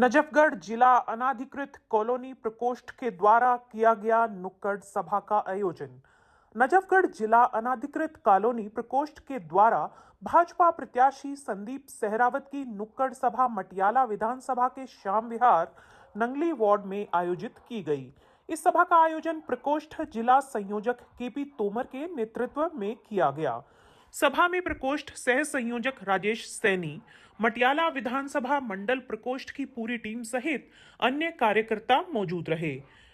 नजफगढ़ जिला अनाधिकृत कॉलोनी प्रकोष्ठ के द्वारा किया गया नुक्कड़ सभा का आयोजन। नजफगढ़ जिला अनाधिकृत कॉलोनी प्रकोष्ठ के द्वारा भाजपा प्रत्याशी संदीप सहरावत की नुक्कड़ सभा मटियाला विधानसभा के श्याम विहार नंगली वार्ड में आयोजित की गई। इस सभा का आयोजन प्रकोष्ठ जिला संयोजक केपी तोमर के नेतृत्व में किया गया। सभा में प्रकोष्ठ सह संयोजक राजेश सैनी, मटियाला विधानसभा मंडल प्रकोष्ठ की पूरी टीम सहित अन्य कार्यकर्ता मौजूद रहे।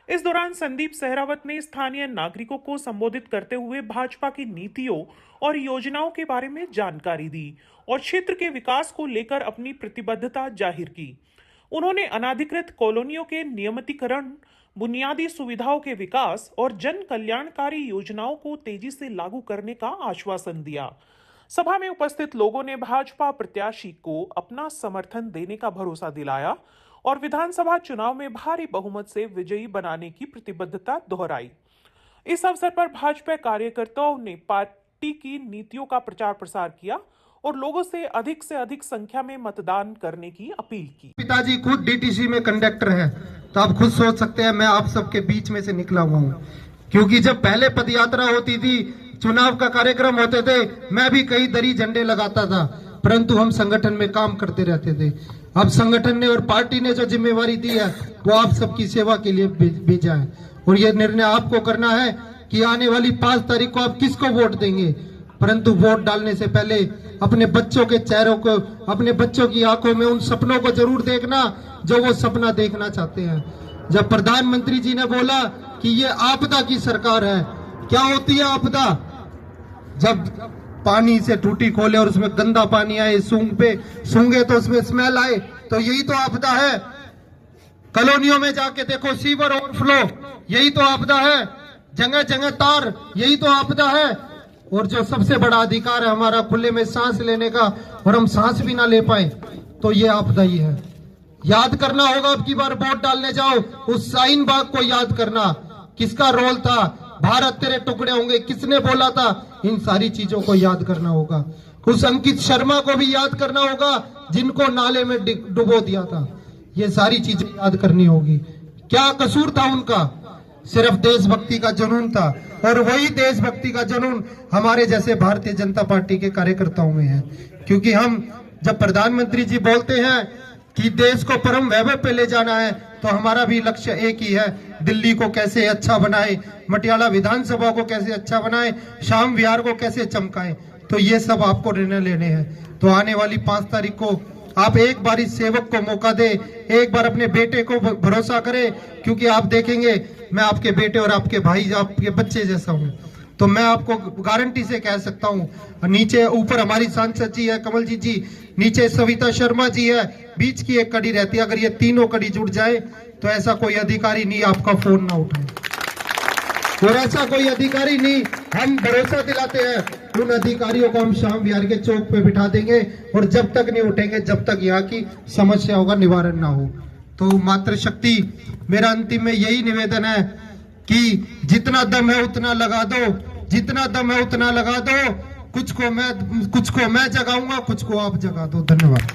इस दौरान संदीप सहरावत ने स्थानीय नागरिकों को संबोधित करते हुए भाजपा की नीतियों और योजनाओं के बारे में जानकारी दी और क्षेत्र के विकास को लेकर अपनी प्रतिबद्धता जाहिर की। उन्होंने अनाधिकृत कॉलोनियों के नियमितीकरण, बुनियादी सुविधाओं के विकास और जन कल्याणकारी योजनाओं को तेजी से लागू करने का आश्वासन दिया। सभा में उपस्थित लोगों ने भाजपा प्रत्याशी को अपना समर्थन देने का भरोसा दिलाया और विधानसभा चुनाव में भारी बहुमत से विजयी बनाने की प्रतिबद्धता दोहराई। इस अवसर पर भाजपा कार्यकर्ताओं ने पार्टी की नीतियों का प्रचार प्रसार किया और लोगों से अधिक संख्या में मतदान करने की अपील की। पिताजी खुद डीटीसी में कंडक्टर है, तो आप खुद सोच सकते हैं मैं आप सबके बीच में से निकला हुआ हूँ। क्योंकि जब पहले पदयात्रा होती थी, चुनाव का कार्यक्रम होते थे, मैं भी कई दरी झंडे लगाता था, परंतु हम संगठन में काम करते रहते थे। अब संगठन ने और पार्टी ने जो जिम्मेवारी दी है वो आप सबकी सेवा के लिए भेजा है और ये निर्णय आपको करना है कि आने वाली 5 तारीख को आप किसको वोट देंगे। परंतु वोट डालने से पहले अपने बच्चों के चेहरों को, अपने बच्चों की आंखों में उन सपनों को जरूर देखना जो वो सपना देखना चाहते हैं। जब प्रधानमंत्री जी ने बोला कि ये आपदा की सरकार है, क्या होती है आपदा? जब पानी से टूटी खोले और उसमें गंदा पानी आए, सूंघे तो उसमें स्मेल आए, तो यही तो आपदा है। कॉलोनियों में जाके देखो, सीवर ओवरफ्लो, यही तो आपदा है। जगह जगह तार, यही तो आपदा है। और जो सबसे बड़ा अधिकार है हमारा खुले में सांस लेने का, और हम सांस भी ना ले पाए, तो ये आपदा ही है। याद करना होगा, अब की बार वोट डालने जाओ, उस शाहीन बाग को याद करना, किसका रोल था, भारत तेरे टुकड़े होंगे किसने बोला था, इन सारी चीजों को याद करना होगा। उस अंकित शर्मा को भी याद करना होगा जिनको नाले में डुबो दिया था। ये सारी चीजें याद करनी होगी। क्या कसूर था उनका? सिर्फ देशभक्ति का जुनून था, और वही देशभक्ति का जुनून हमारे जैसे भारतीय जनता पार्टी के कार्यकर्ताओं में है। क्योंकि हम जब प्रधानमंत्री जी बोलते हैं कि देश को परम वैभव पे ले जाना है, तो हमारा भी लक्ष्य एक ही है, दिल्ली को कैसे अच्छा बनाए, मटियाला विधानसभा को कैसे अच्छा बनाए, श्याम विहार को कैसे चमकाए। तो ये सब आपको निर्णय लेने हैं। तो आने वाली 5 तारीख को आप एक बार इस सेवक को मौका दे, एक बार अपने बेटे को भरोसा करें, क्योंकि आप देखेंगे मैं आपके बेटे और आपके भाई, आपके बच्चे जैसा हूँ। तो मैं आपको गारंटी से कह सकता हूँ, नीचे ऊपर हमारी सांसद जी है कमलजीत जी, नीचे सविता शर्मा जी है, बीच की एक कड़ी रहती है। अगर ये तीनों कड़ी जुड़ जाए तो ऐसा कोई अधिकारी नहीं आपका फोन ना उठाए, और ऐसा कोई अधिकारी नहीं। हम भरोसा दिलाते हैं उन अधिकारियों को, हम श्याम विहार के चौक पे बिठा देंगे, और जब तक नहीं उठेंगे, जब तक यहाँ की समस्याओं का निवारण ना हो। तो मातृशक्ति, मेरा अंतिम में यही निवेदन है कि जितना दम है उतना लगा दो, जितना दम है उतना लगा दो। कुछ को मैं जगाऊंगा, कुछ को आप जगा दो। धन्यवाद।